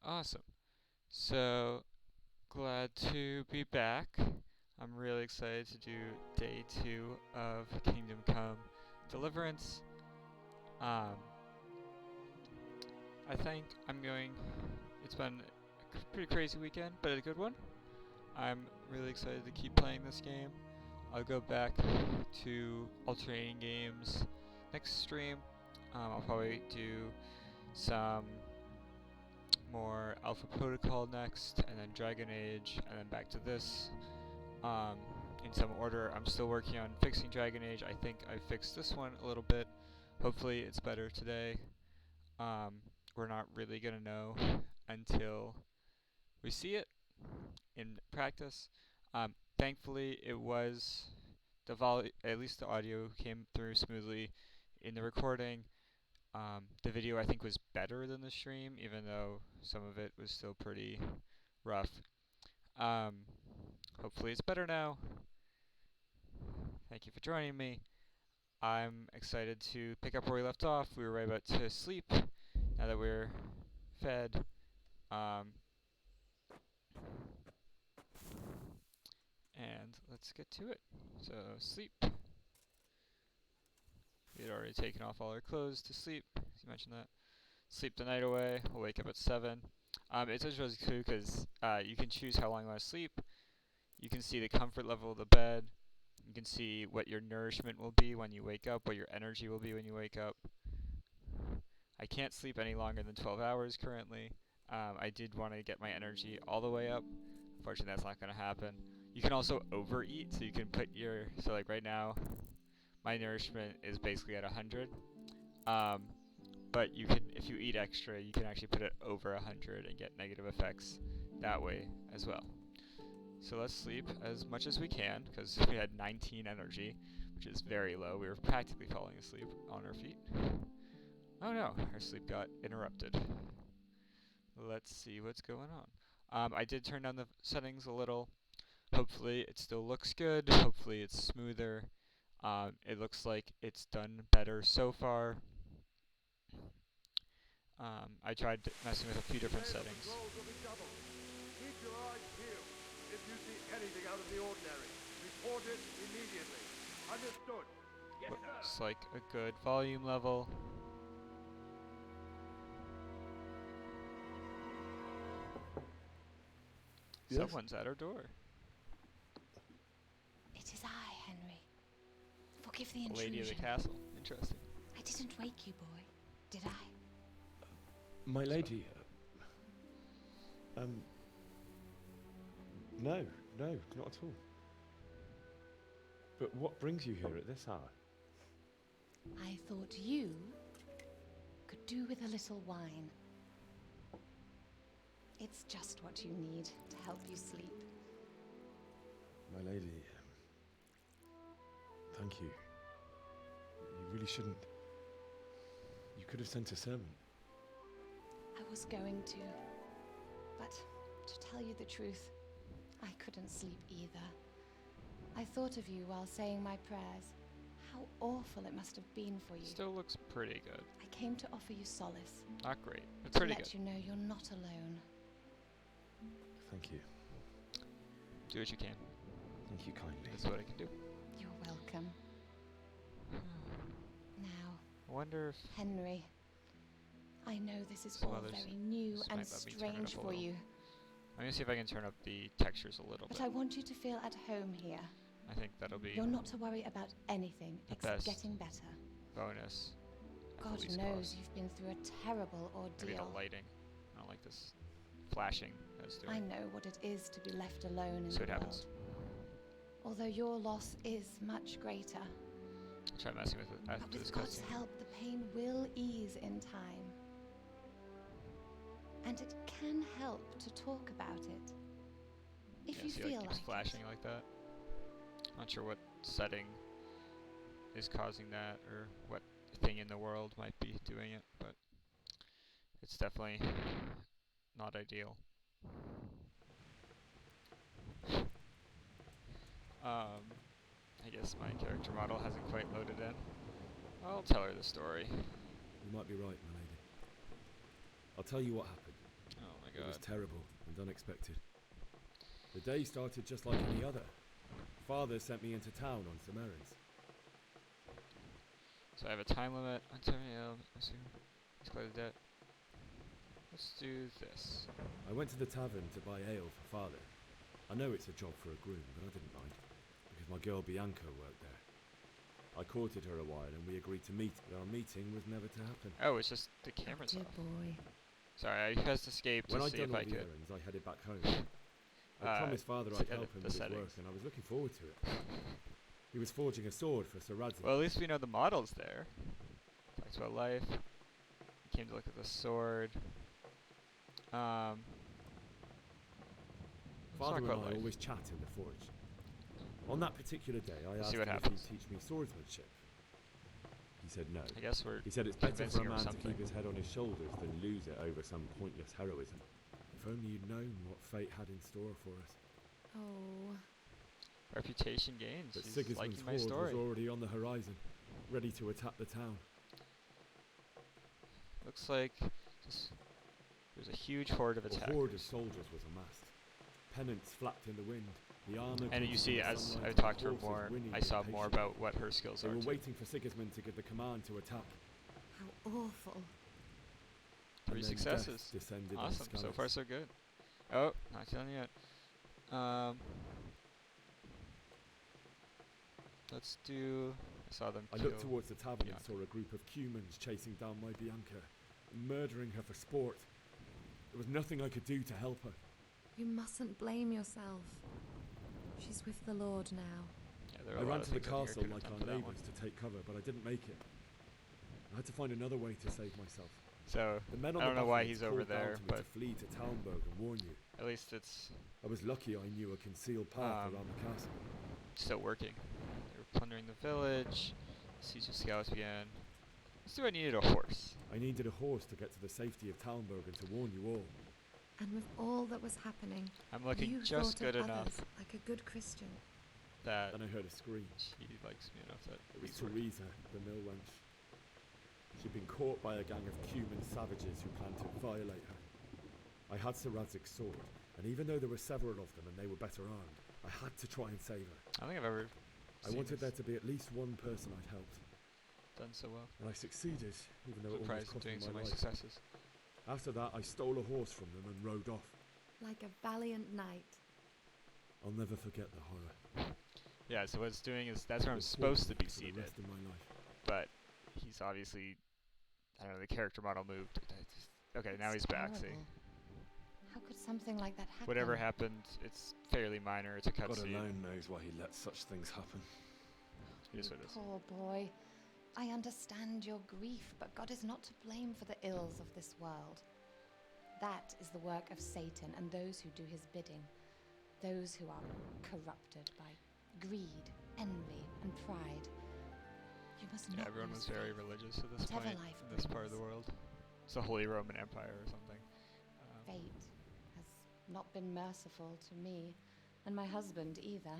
Awesome. So, glad to be back. I'm really excited to do day 2 of Kingdom Come Deliverance. Um, I think it's been a pretty crazy weekend, but a good one. I'm really excited to keep playing this game. I'll go back to alternating games next stream. I'll probably do some more Alpha Protocol next, and then Dragon Age, and then back to this. In some order, I'm still working on fixing Dragon Age. I think I fixed this one a little bit. Hopefully it's better today. We're not really gonna know until we see it in practice. Thankfully, at least the audio came through smoothly in the recording. The video I think was better than the stream, even though some of it was still pretty rough. Um, Hopefully it's better now. Thank you for joining me. I'm excited to pick up where we left off. We were right about to sleep now that we're fed. And let's get to it. So, sleep. We had already taken off all our clothes to sleep. You mentioned that. Sleep the night away. We'll wake up at 7. It's just really cool because you can choose how long you want to sleep. You can see the comfort level of the bed. You can see what your nourishment will be when you wake up, what your energy will be when you wake up. I can't sleep any longer than 12 hours currently. I did want to get my energy all the way up. Unfortunately, that's not going to happen. You can also overeat, so you can put so like right now, my nourishment is basically at 100. But if you eat extra, you can actually put it over 100 and get negative effects that way as well. So let's sleep as much as we can, because we had 19 energy, which is very low. We were practically falling asleep on our feet. Oh no, our sleep got interrupted. Let's see what's going on. I did turn down the settings a little. Hopefully it still looks good. Hopefully it's smoother. It looks like it's done better so far. I tried messing with a few different settings. Keep your eyes peeled. If you see anything out of the ordinary, report it immediately. Understood? Yes, sir. Looks like a good volume level. Yes? Someone's at our door. It is I, Henry. Forgive the The intrusion. lady of the castle. Interesting. I didn't wake you, boy, did I? My lady, no, not at all. But what brings you here at this hour? I thought you could do with a little wine. It's just what you need to help you sleep. My lady, thank you. You really shouldn't. You could have sent a servant. I was going to, but to tell you the truth, I couldn't sleep either. I thought of you while saying my prayers. How awful it must have been for you. Still looks pretty good. I came to offer you solace. Not great, but To pretty let good. you know you're not alone. Thank you. Do what you can. Thank you kindly. That's what I can do. You're welcome. Now, I wonder if Henry, I know this is Some all others very new just and might let me turn it strange up a for little. you, I'm gonna see if I can turn up the textures a little but bit. I want you to feel at home here. I think that'll be You're not to worry about anything the except best. getting better. bonus. at the God least knows cost. you've been through a terrible Maybe ordeal. the lighting. I don't like this flashing that's doing. I know what it is to be left alone in So the it world. happens. Although your loss is much greater. Try messing with it But after this with God's cutscene. help, the pain will ease in time. And it can help to talk about it. If Yeah, you see, feel like, keeps like flashing it. like that. Not sure what setting is causing that, or what thing in the world might be doing it, but it's definitely not ideal. I guess my character model hasn't quite loaded in. I'll tell her the story. You might be right, my lady. I'll tell you what happened. Oh my It was god. terrible and unexpected. The day started just like any other. Father sent me into town on some errands. So I have a time limit on 7 a.m. I assume. Let's clear the debt. Let's do this. I went to the tavern to buy ale for Father. I know it's a job for a groom, but I didn't mind, because my girl Bianca worked there. I courted her a while and we agreed to meet, but our meeting was never to happen. Oh, it's just the camera's Dear off. boy. Sorry, I pressed escape to When I'd see done if all I the could. errands, I headed back home. I promised Father to I'd edit help him the with his settings. work, and I was looking forward to it. He was forging a sword for Sir Radzig. Well, at least we know the model's there. Talks about life. We came to look at the sword. Let's Father talk and about I life. always chat in the forge. On that particular day, I asked See him what if happens. he'd teach me swordsmanship. He said no. I guess we're He said it's better for convincing a or man to something. keep his head on his shoulders than lose it over some pointless heroism. If only you'd known what fate had in store for us. Oh. reputation gains. But She's Sigismund's liking my horde story. was already on the horizon, ready to attack the town. Looks like there's a huge horde of A attackers. horde of soldiers was amassed. Pennants flapped in the wind. The armor And you glistened see, in the as sunlight I and talked to her horses more, whinnied I saw more impatiently. about what her skills They are were too. waiting for Sigismund to give the command to attack. How awful. 3 and then successes. death descended on Awesome. So Skalitz. far, so good. Oh, not done yet. Let's do. I saw them I kill. looked towards the tavern Bianca. and saw a group of humans chasing down my Bianca, murdering her for sport. There was nothing I could do to help her. You mustn't blame yourself. She's with the Lord now. Yeah, there are I a lot ran of to the things I think I castle could've like done our for that one. neighbours to take cover, but I didn't make it. I had to find another way to save myself. So The men on I don't the know why battlements he's over called down there, to me but to flee to Talmberg and warn you. at least it's I was lucky I knew a concealed path around the castle. still working. They were plundering the village. Siege of scouts began. So I needed a horse. I needed a horse to get to the safety of Talmberg and to warn you all. And with all that was happening, I'm looking you just thought good of enough others like a good Christian. that Then I heard a scream. she likes me enough that It was he's working. Teresa, the mill wench. She'd been caught by a gang of Cuman savages who planned to violate her. I had Sir Radzig's sword, and even though there were several of them and they were better armed, I had to try and save her. I don't think I've ever I seen wanted there this to be at least one person I'd helped, done so well. and I succeeded, even though it Surprised almost at cost me doing so my many life. successes. After that, I stole a horse from them and rode off. Like a valiant knight. I'll never forget the horror. Yeah, so what it's doing is that's where I'm It will supposed to haunt be me for the seated, rest of my life. but he's obviously, I don't know, the character model moved. Okay, now he's It's back, see. terrible. How could something like that happen? Whatever happened, it's fairly minor, it's a God cutscene. alone knows why he let such things happen. It is what it is. Poor boy. I understand your grief, but God is not to blame for the ills of this world. That is the work of Satan and those who do his bidding. Those who are corrupted by greed, envy, and pride. You must Yeah, not everyone lose was very faith. religious at this Whatever point life in this part of the brings. world. It's the Holy Roman Empire or something. Fate has not been merciful to me, and my husband either.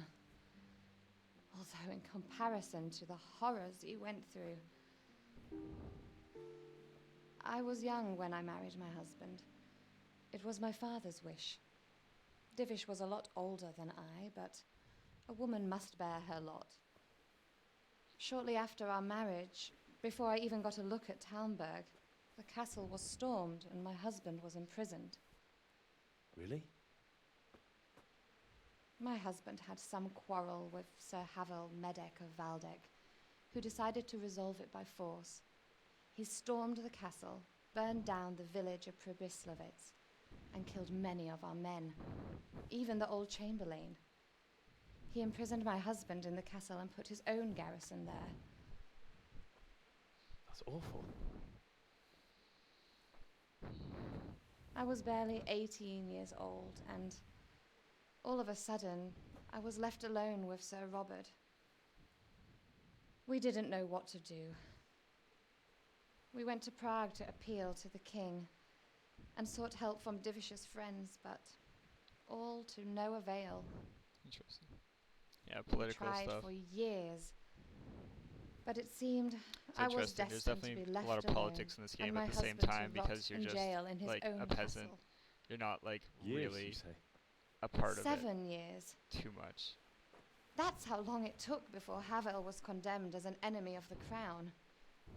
Although in comparison to the horrors he went through. I was young when I married my husband. It was my father's wish. Divish was a lot older than I, but a woman must bear her lot. Shortly after our marriage, before I even got a look at Talmberg, the castle was stormed and my husband was imprisoned. Really? My husband had some quarrel with Sir Havel Medek of Valdek, who decided to resolve it by force. He stormed the castle, burned down the village of Pribyslavitz, and killed many of our men, even the old chamberlain. He imprisoned my husband in the castle and put his own garrison there. That's awful. I was barely 18 years old, and all of a sudden, I was left alone with Sir Robert. We didn't know what to do. We went to Prague to appeal to the king and sought help from Divish's friends, but all to no avail. Interesting. Yeah, We political tried stuff. for years, but it seemed It's I was interesting. There's destined to definitely be a left lot of alone, politics in this and game my at the same husband to time rot because you're in just jail in his like own a peasant castle. You're not like Years, really you say? a part of it 7 years. too much. That's how long it took before Havel was condemned as an enemy of the crown.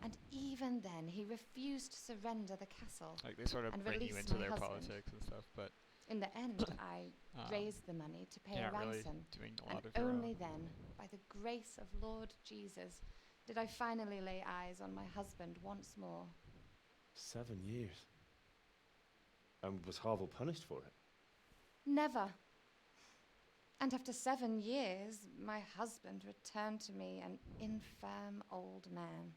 And even then, he refused to surrender the castle. Like they sort of And bring you release into my their husband. politics and stuff, but In the end, I um, raised the money to pay you're a not really ransom. doing a And lot of your only own. then, by the grace of Lord Jesus, did I finally lay eyes on my husband once more. 7 years. And was Harville punished for it? Never. And after 7 years, my husband returned to me an infirm old man.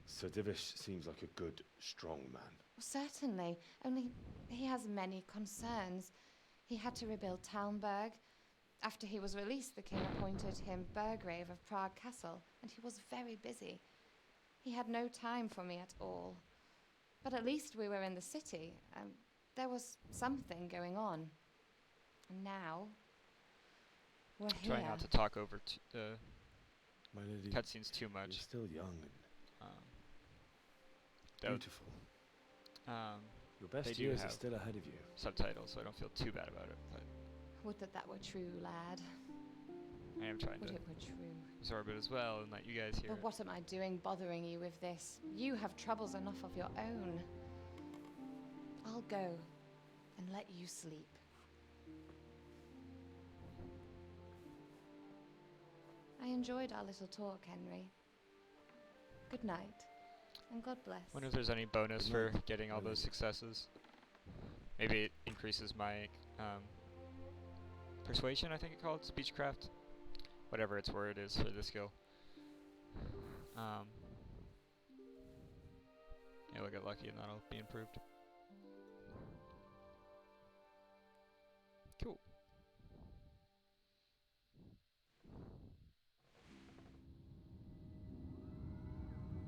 Sir Divish seems like a good, strong man. Certainly, only he has many concerns. He had to rebuild Talmberg. After he was released, the king appointed him Burgrave of Prague Castle, and he was very busy. He had no time for me at all. But at least we were in the city. There was something going on. And now, we're here. Trying not to talk over My lady, cutscenes too you're much. still young and Though, beautiful. Your best they do years are have still ahead of you. subtitles, so I don't feel too bad about it. But Would that were true, lad. I am trying Would to it were true. absorb it as well and let you guys hear But it. what am I doing bothering you with this? You have troubles enough of your own. I'll go and let you sleep. I enjoyed our little talk, Henry. Good night, and God bless. Wonder if there's any bonus Good for night, getting all my those lady. successes. Maybe it increases my persuasion, I think it called, speechcraft, whatever its word is for the skill. Yeah, we'll get lucky and that'll be improved. Cool.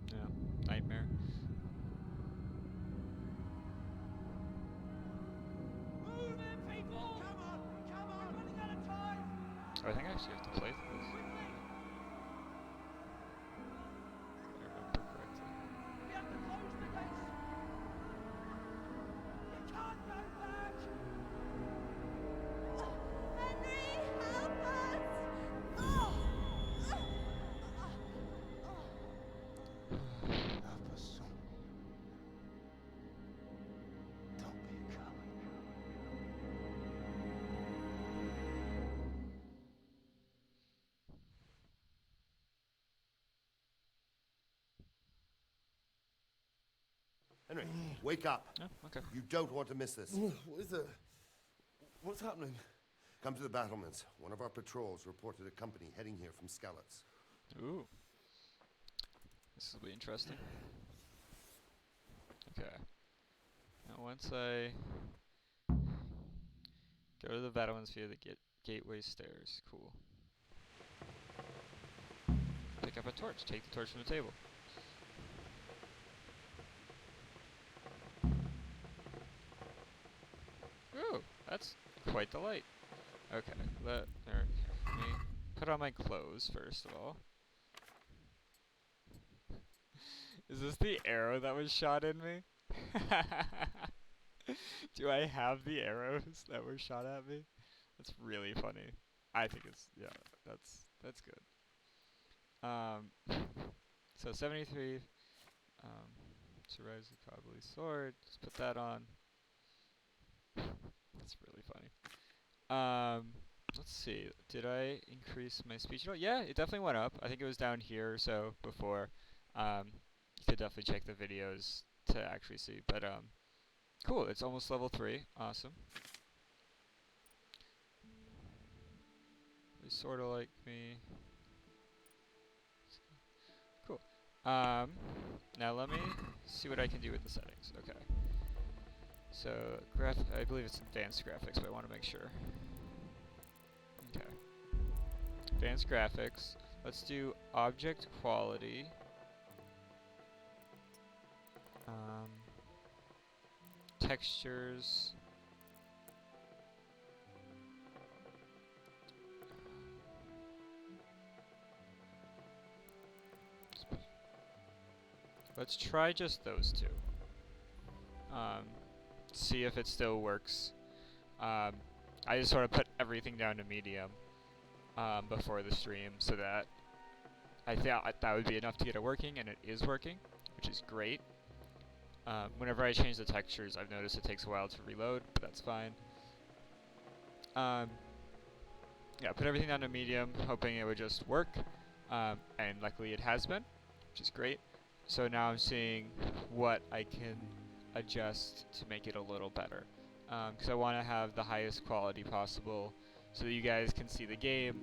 Yeah, nightmare. Move it, people! Come on! Come on! We're running out of time! Oh, I think I actually have to play through this. Quickly! If I remember correctly. We have to close the gates! You can't go back! Henry, help us! Help us, son. Don't be a coward. Henry, wake up. Oh, okay. You don't want to miss this. What is it? What's happening? Come to the battlements. One of our patrols reported a company heading here from Skalitz. Ooh. This will be interesting. Okay. Now once I go to the battlements via the gateway stairs. Cool. Pick up a torch. Take the torch from the table. Ooh, that's quite the light. Okay, let me put on my clothes first of all. Is this the arrow that was shot in me? Do I have the arrows that were shot at me? That's really funny. I think it's, yeah, that's good. So 73, to rise the Cobbly sword, just put that on. That's really funny. Let's see, did I increase my speech at all? Yeah, it definitely went up. I think it was down here or so before. You could definitely check the videos to actually see, but cool, it's almost level 3, awesome. They sort of like me. Cool. Now let me see what I can do with the settings. Okay. So I believe it's advanced graphics, but I want to make sure. Okay. Advanced graphics. Let's do object quality. Textures. Let's try just those two. see if it still works. I just sort of put everything down to medium before the stream, so that I thought that would be enough to get it working, and it is working, which is great. Whenever I change the textures, I've noticed it takes a while to reload, but that's fine. Yeah, put everything down to medium, hoping it would just work, and luckily it has been, which is great. So now I'm seeing what I can adjust to make it a little better, because I want to have the highest quality possible, so that you guys can see the game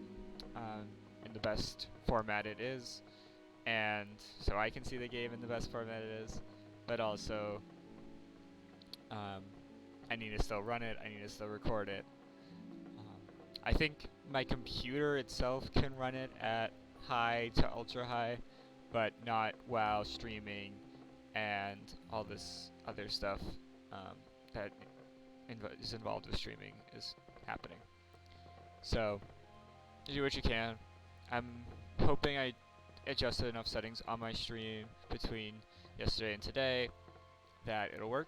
in the best format it is, and so I can see the game in the best format it is, but also I need to still run it, I need to still record it. I think my computer itself can run it at high to ultra high, but not while streaming and all this other stuff that is involved with streaming is happening. So, do what you can. I'm hoping I adjusted enough settings on my stream between yesterday and today that it'll work.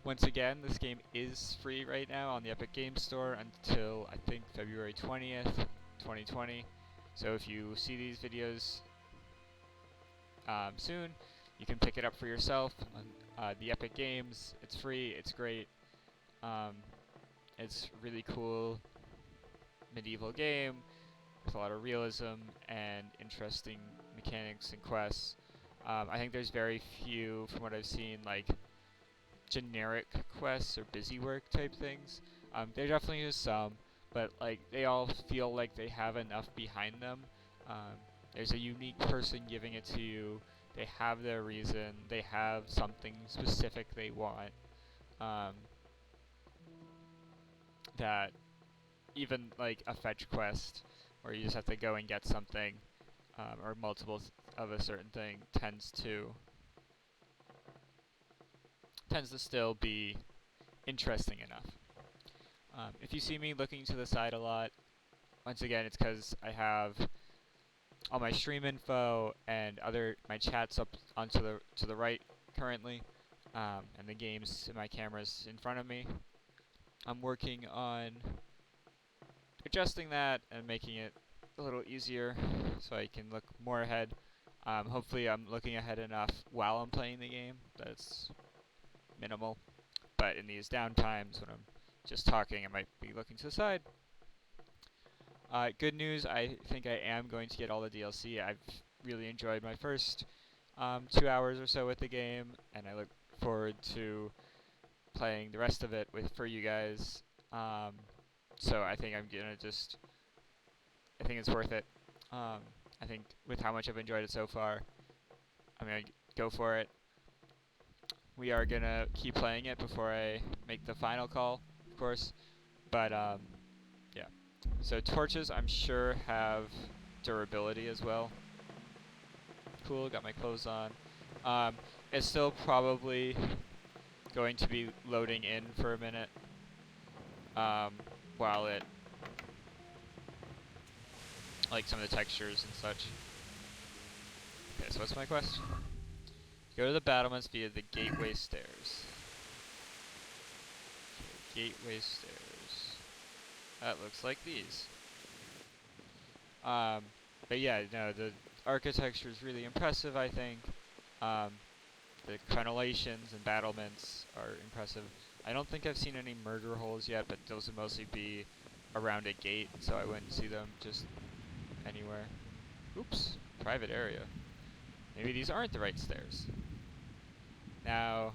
Once again, this game is free right now on the Epic Games Store until, I think, February 20th, 2020. So if you see these videos soon, you can pick it up for yourself on the Epic Games. It's free, it's great. It's really cool medieval game with a lot of realism and interesting mechanics and quests. I think there's very few, from what I've seen, like generic quests or busy work type things. There definitely is some, but like they all feel like they have enough behind them. There's a unique person giving it to you. They have their reason. They have something specific they want. That even like a fetch quest, where you just have to go and get something, or multiples of a certain thing, tends to still be interesting enough. If you see me looking to the side a lot, once again, it's because I have all my stream info and my chats up onto to the right currently, and the games and my cameras in front of me. I'm working on adjusting that and making it a little easier so I can look more ahead. Hopefully I'm looking ahead enough while I'm playing the game that it's minimal, but in these downtimes when I'm just talking, I might be looking to the side. Good news, I think I am going to get all the DLC. I've really enjoyed my first 2 hours or so with the game, and I look forward to playing the rest of it for you guys. So I think I think it's worth it. I think with how much I've enjoyed it so far, I'm gonna go for it. We are gonna keep playing it before I make the final call, of course. But yeah. So torches, I'm sure, have durability as well. Cool. Got my clothes on. It's still probably going to be loading in for a minute while it, like some of the textures and such. Okay, so what's my quest? Go to the battlements via the gateway stairs. Okay, gateway stairs. That looks like these. But yeah, no, the architecture is really impressive, I think. The crenellations and battlements are impressive. I don't think I've seen any murder holes yet, but those would mostly be around a gate, so I wouldn't see them just anywhere. Oops, private area. Maybe these aren't the right stairs. Now,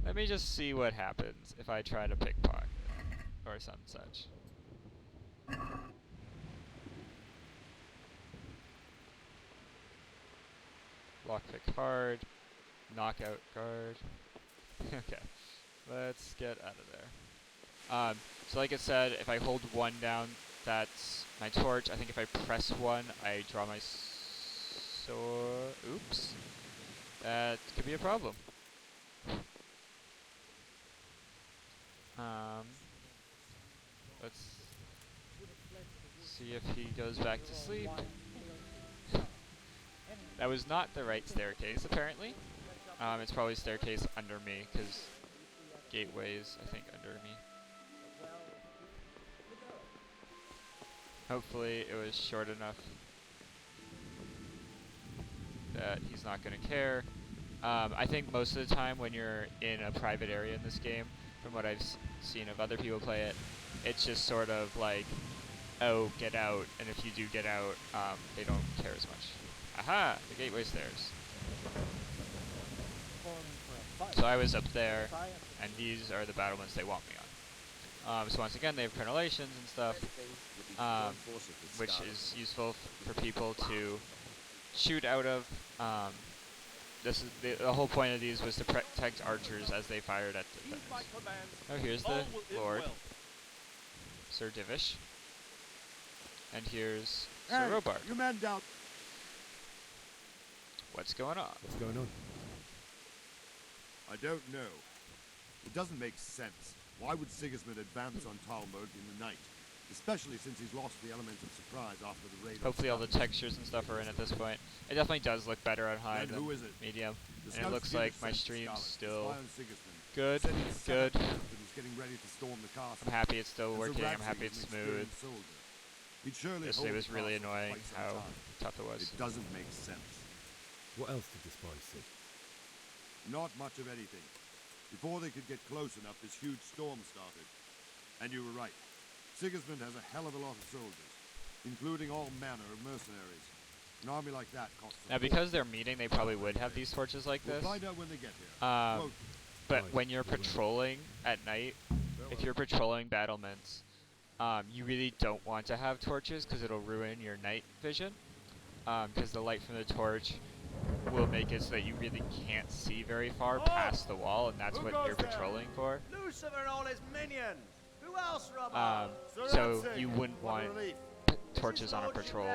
let me just see what happens if I try to pickpocket or some such. Lockpick hard, knockout guard. Okay, let's get out of there. So like I said, if I hold one down, that's my torch. I think if I press one, I draw my sword. Oops. That could be a problem. Let's see if he goes back to sleep. That was not the right staircase, apparently. It's probably staircase under me, because gateway's, I think, under me. Hopefully it was short enough that he's not going to care. I think most of the time when you're in a private area in this game, from what I've seen of other people play it, it's just sort of like, oh, get out, and if you do get out, they don't care as much. Aha! The gateway stairs. So I was up there, and these are the battlements they want me on. So once again, they have crenellations and stuff, which is useful for people to shoot out of. This is the whole point of these was to protect archers as they fired at defenders. Oh, here's the Lord, Sir Divish, and here's Sir Robart. You men down. What's going on? What's going on? I don't know. It doesn't make sense. Why would Sigismund advance on Talmberg in the night? Especially since he's lost the element of surprise after the raid. Hopefully all the textures and stuff are in at this point. It definitely does look better on high than medium. And it looks like my stream's still good, good. I'm happy it's still working, I'm happy it's smooth. Yesterday was really annoying how tough it was. It doesn't make sense. What else did the spies see? Not much of anything. Before they could get close enough, this huge storm started. And you were right. Sigismund has a hell of a lot of soldiers, including all manner of mercenaries. An army like that costs now, because they're meeting, they probably would have these torches like this. We'll find out when they get here. But when you're patrolling at night, if you're patrolling battlements, you really don't want to have torches because it'll ruin your night vision. Because the light from the torch will make it so that you really can't see very far past the wall, and that's what you're patrolling for. Lucifer and all his minions. Who else, So you wouldn't want torches on a patrol,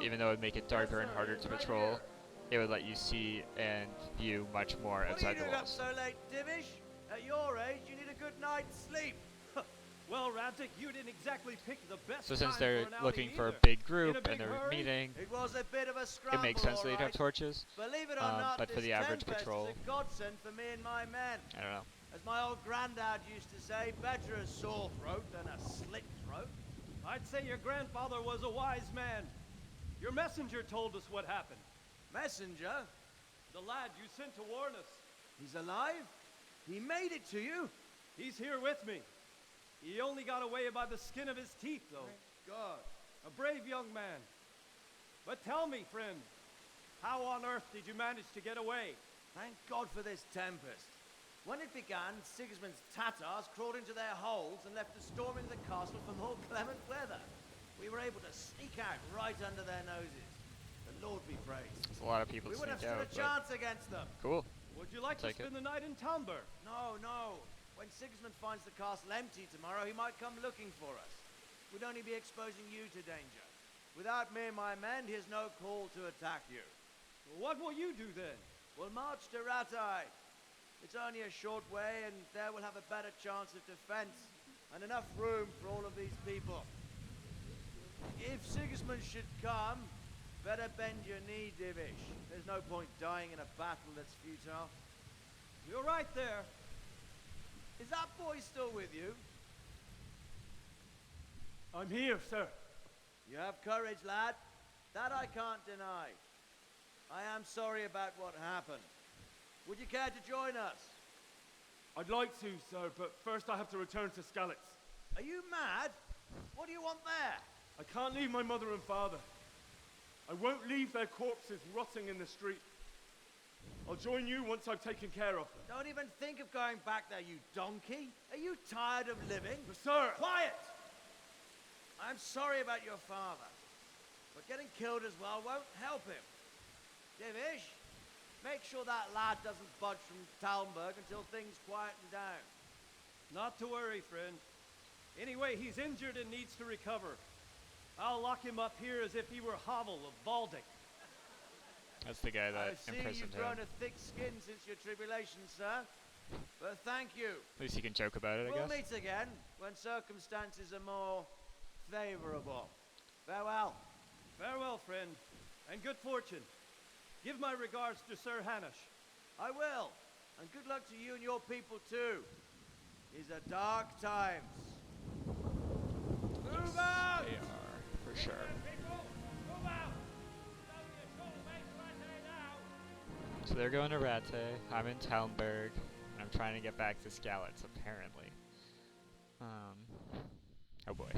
even though it would make it darker and harder to patrol. It would let you see and view much more outside the walls. So late, Divish? At your age, you need a good night's sleep. Well, Radzik, you didn't exactly pick the best. So since time they're for an looking outing for a either. big group In a and big they're hurry? meeting, It was a bit of a scramble, it makes sense that you'd have all right. torches. Believe it or not, but for this the average tempest patrol, is a godsend for me and my men. I don't know. As my old granddad used to say, better a sore throat than a slit throat. I'd say your grandfather was a wise man. Your messenger told us what happened. Messenger? The lad you sent to warn us. He's alive? He made it to you? He's here with me. He only got away by the skin of his teeth, though. Thank God. A brave young man. But tell me, friend, how on earth did you manage to get away? Thank God for this tempest. When it began, Sigismund's Tatars crawled into their holes and left us storming the castle for more clement weather. We were able to sneak out right under their noses. The Lord be praised. There's a lot of people We to would have sneak stood out, a chance against them. cool. Would you like to Take it. spend the night in Talmberg? No, no. When Sigismund finds the castle empty tomorrow, he might come looking for us. We'd only be exposing you to danger. Without me and my men, he has no call to attack you. Well, what will you do then? We'll march to Ratai. It's only a short way, and there we'll have a better chance of defense and enough room for all of these people. If Sigismund should come, better bend your knee, Divish. There's no point dying in a battle that's futile. You're right there. Is that boy still with you? I'm here, sir. You have courage, lad. That I can't deny. I am sorry about what happened. Would you care to join us? I'd like to, sir, but first I have to return to Skalitz. Are you mad? What do you want there? I can't leave my mother and father. I won't leave their corpses rotting in the street. I'll join you once I've taken care of them. Don't even think of going back there, you donkey. Are you tired of living? But sir! Quiet! I'm sorry about your father, but getting killed as well won't help him. Divish, make sure that lad doesn't budge from Talmberg until things quieten down. Not to worry, friend. Anyway, he's injured and needs to recover. I'll lock him up here as if he were Havel of Baldic. That's the guy I that see imprisoned you've grown him. a thick skin since your tribulation, sir. But thank you. At least he can joke about it, I We'll guess. meet again when circumstances are more favorable. Farewell. Farewell, friend, and good fortune. Give my regards to Sir Hanush. I will. And good luck to you and your people too. These are dark times. Move out! They are, for sure. People, move out! So they're going to Rate. I'm in Talmberg, and I'm trying to get back to Skalitz, apparently. Oh boy.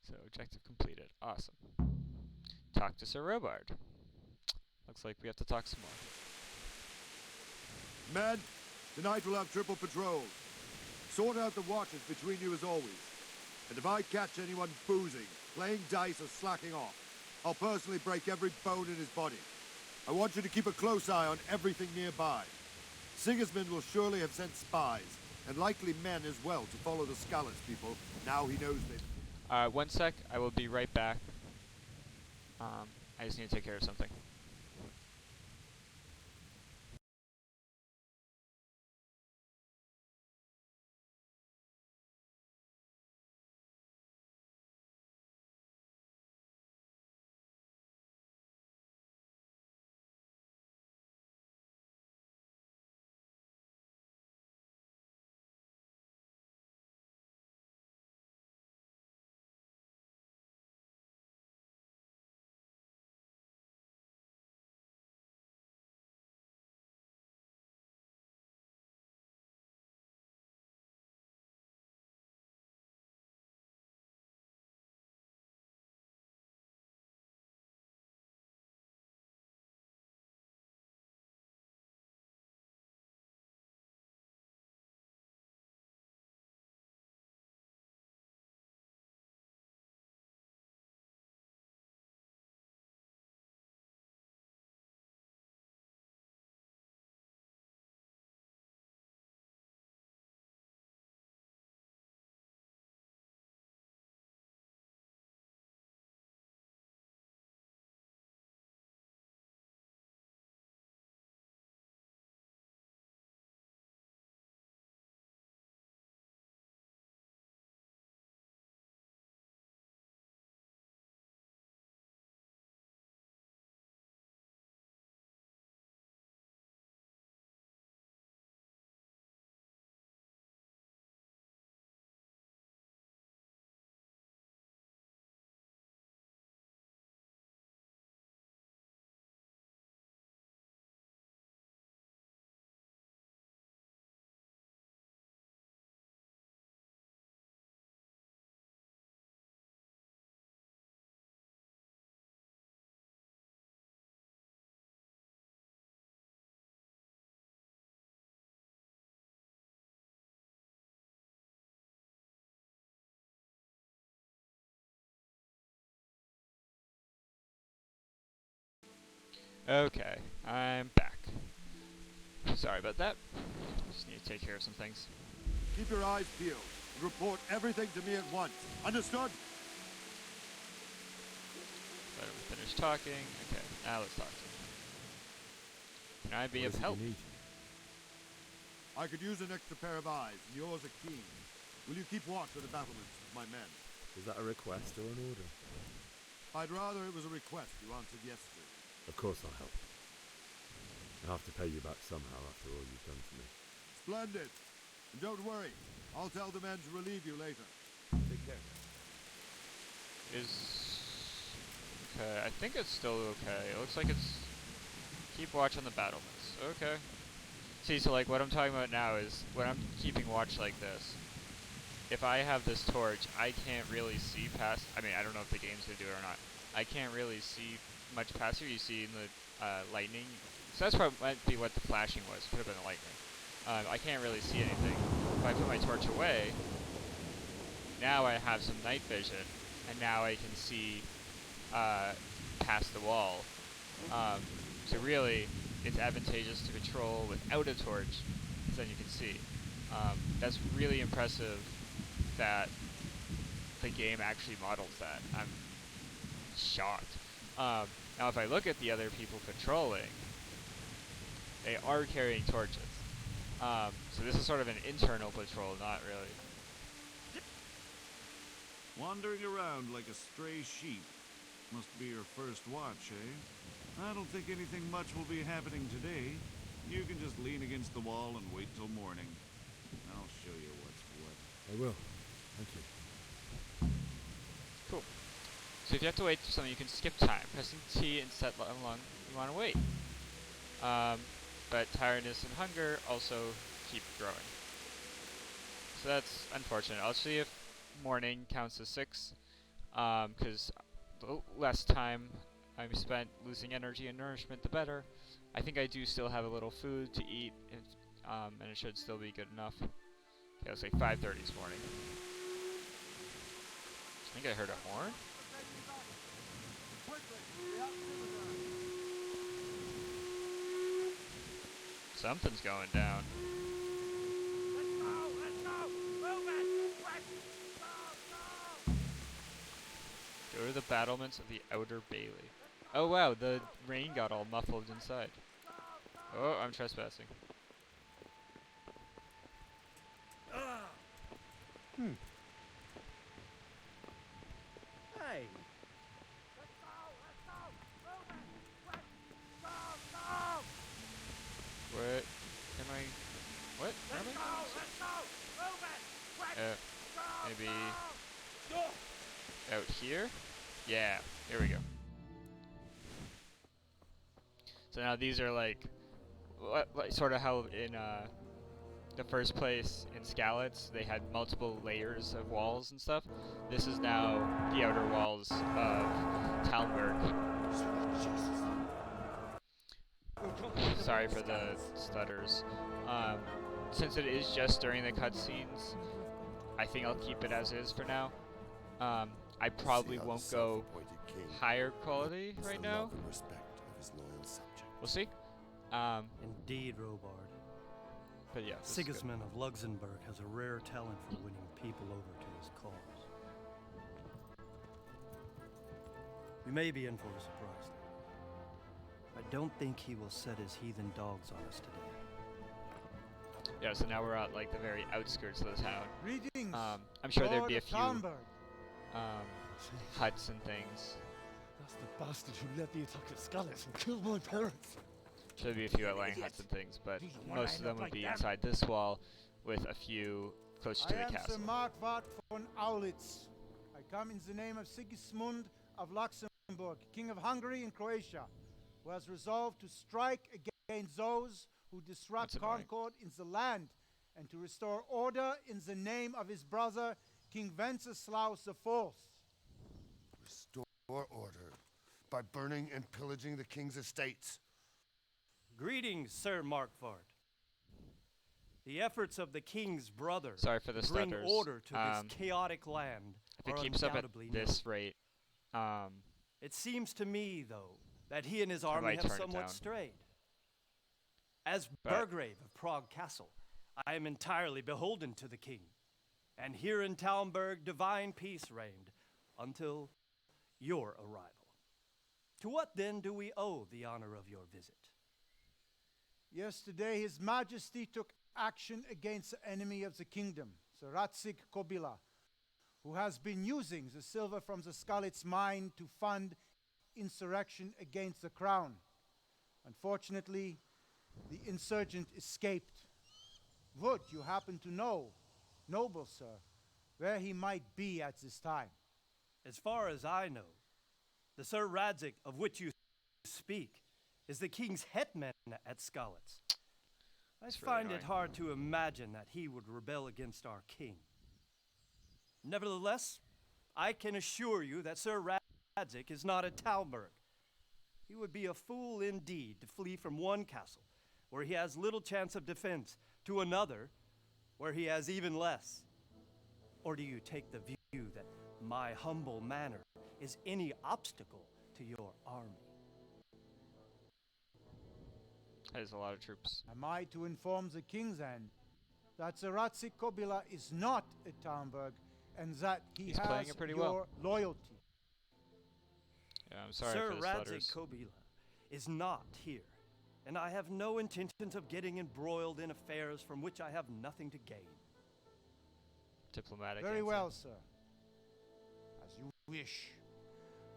So objective completed. Awesome. Talk to Sir Robard. Looks like we have to talk some more. Men, tonight we'll have triple patrols. Sort out the watches between you as always. And if I catch anyone boozing, playing dice or slacking off, I'll personally break every bone in his body. I want you to keep a close eye on everything nearby. Sigismund will surely have sent spies, and likely men as well, to follow the Skalitz people, now he knows they've... 1 sec, I will be right back. I just need to take care of something. Okay, I'm back. Sorry about that. Just need to take care of some things. Keep your eyes peeled and report everything to me at once. Understood? Let him finish talking. Okay, now let's talk to him. Can I be What of is it you help? need? I could use an extra pair of eyes, and yours are keen. Will you keep watch of the battlements with my men? Is that a request or an order? I'd rather it was a request you answered yesterday. Of course I'll help. I have to pay you back somehow after all you've done for me. Splendid. And don't worry, I'll tell the men to relieve you later. Take care. Okay, I think it's still okay. It looks like it's... Keep watch on the battlements. Okay. See, so like what I'm talking about now is when I'm keeping watch like this, if I have this torch, I can't really see past... I mean, I don't know if the game's going to do it or not. I can't really see much past here. You see in the lightning. So that's probably might be what the flashing was. Could have been the lightning. I can't really see anything. If I put my torch away, now I have some night vision, and now I can see past the wall. So really, it's advantageous to patrol without a torch, because then you can see. That's really impressive that the game actually models that. I'm shocked. Now if I look at the other people patrolling, they are carrying torches. So this is sort of an internal patrol, not really. Wandering around like a stray sheep. Must be your first watch, eh? I don't think anything much will be happening today. You can just lean against the wall and wait till morning. I'll show you what's what. I will. Thank you. Cool. So if you have to wait for something, you can skip time, pressing T and set how long you want to wait. But tiredness and hunger also keep growing. So that's unfortunate. I'll see if morning counts as 6, because the less time I'm spent losing energy and nourishment, the better. I think I do still have a little food to eat, and it should still be good enough. Okay, I'll say 5:30 this morning. I think I heard a horn. Something's going down. Go to the battlements of the Outer Bailey. Oh wow, the rain got all muffled inside. Oh, I'm trespassing. Hey. What am I? What? Am I? Maybe out here? Yeah, here we go. So now these are like sort of how in the first place in Skalitz they had multiple layers of walls and stuff. This is now the outer walls of Talmberg. Sorry for the stutters. Since it is just during the cutscenes, I think I'll keep it as is for now. I probably won't go higher quality right now. We'll see. Indeed, Robard. But yeah, this is good. Sigismund of Luxembourg has a rare talent for winning people over to his cause. We may be in for a surprise, though. I don't think he will set his heathen dogs on us today. Yeah, so now we're at like the very outskirts of the town. Greetings. I'm sure there'd be a Lord of few Talmberg. huts and things. That's the bastard who led the attack at Skalitz and killed my parents. Should be a few outlying huts and things, but most of them would be inside this wall, with a few close to the I am castle. Sir Markvart von Aulitz. I come in the name of Sigismund of Luxembourg, King of Hungary and Croatia, who has resolved to strike against those who disrupt That's annoying. concord in the land, and to restore order in the name of his brother, King Wenceslaus IV. Restore order by burning and pillaging the king's estates. Greetings, Sir Markvart. The efforts of the king's brother Sorry for the to bring stutters. order to this chaotic land If it are keeps up at undoubtedly this noble. rate, It seems to me, though, that he and his I army might have turn it somewhat down. strayed. As But- Burgrave of Prague Castle, I am entirely beholden to the king. And here in Talmberg, divine peace reigned until your arrival. To what then do we owe the honor of your visit? Yesterday, His Majesty took action against the enemy of the kingdom, Sir Ratzik Kobila, who has been using the silver from the Skalitz mine to fund insurrection against the crown. Unfortunately, the insurgent escaped. Would you happen to know, noble sir, where he might be at this time? As far as I know, the Sir Radzik of which you speak is the king's hetman at Skalitz. I That's really find it annoying. hard to imagine that he would rebel against our king. Nevertheless, I can assure you that Sir Radzik is not at Talmberg. He would be a fool indeed to flee from one castle, where he has little chance of defense, to another, where he has even less. Or do you take the view that my humble manner is any obstacle to your army? that is a lot of troops. Am I to inform the king's end that Sir Ratzik Kobila is not at Talmberg, and that he He's has playing it pretty your well. loyalty? Yeah, I'm sorry Sir for the Radzik stutters. Kobila is not here, and I have no intentions of getting embroiled in affairs from which I have nothing to gain. Diplomatic Very answer. well, sir. As you wish.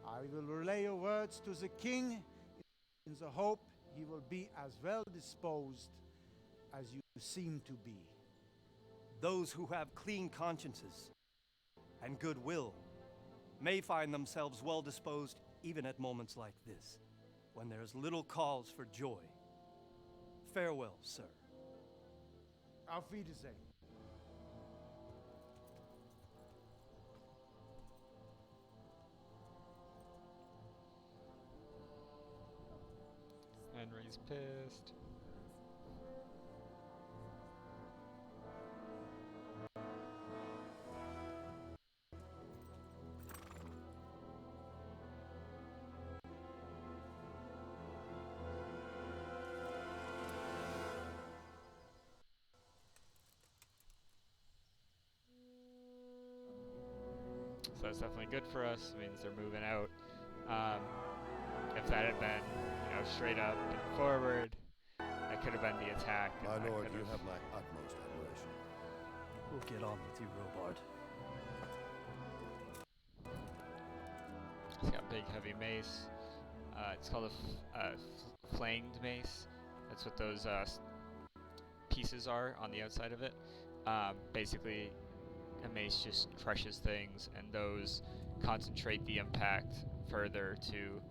I will relay your words to the king in the hope he will be as well disposed as you seem to be. Those who have clean consciences and goodwill may find themselves well disposed even at moments like this, when there's little cause for joy. Farewell, sir. Auf Wiedersehen. Henry's pissed. So that's definitely good for us. It means they're moving out. If that had been, straight up and forward, that could have been the attack. My lord, you have my utmost admiration. We'll get on with you, Robard. It's got a big heavy mace. It's called a flanged mace. That's what those pieces are on the outside of it. Basically, a mace just crushes things, and those concentrate the impact further to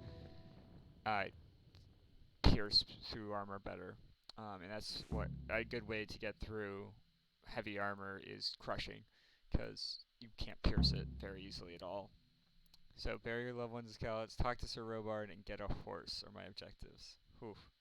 pierce through armor better. And that's what a good way to get through heavy armor is crushing, because you can't pierce it very easily at all. So bury your loved ones' skeletons, talk to Sir Robard, and get a horse are my objectives. Oof.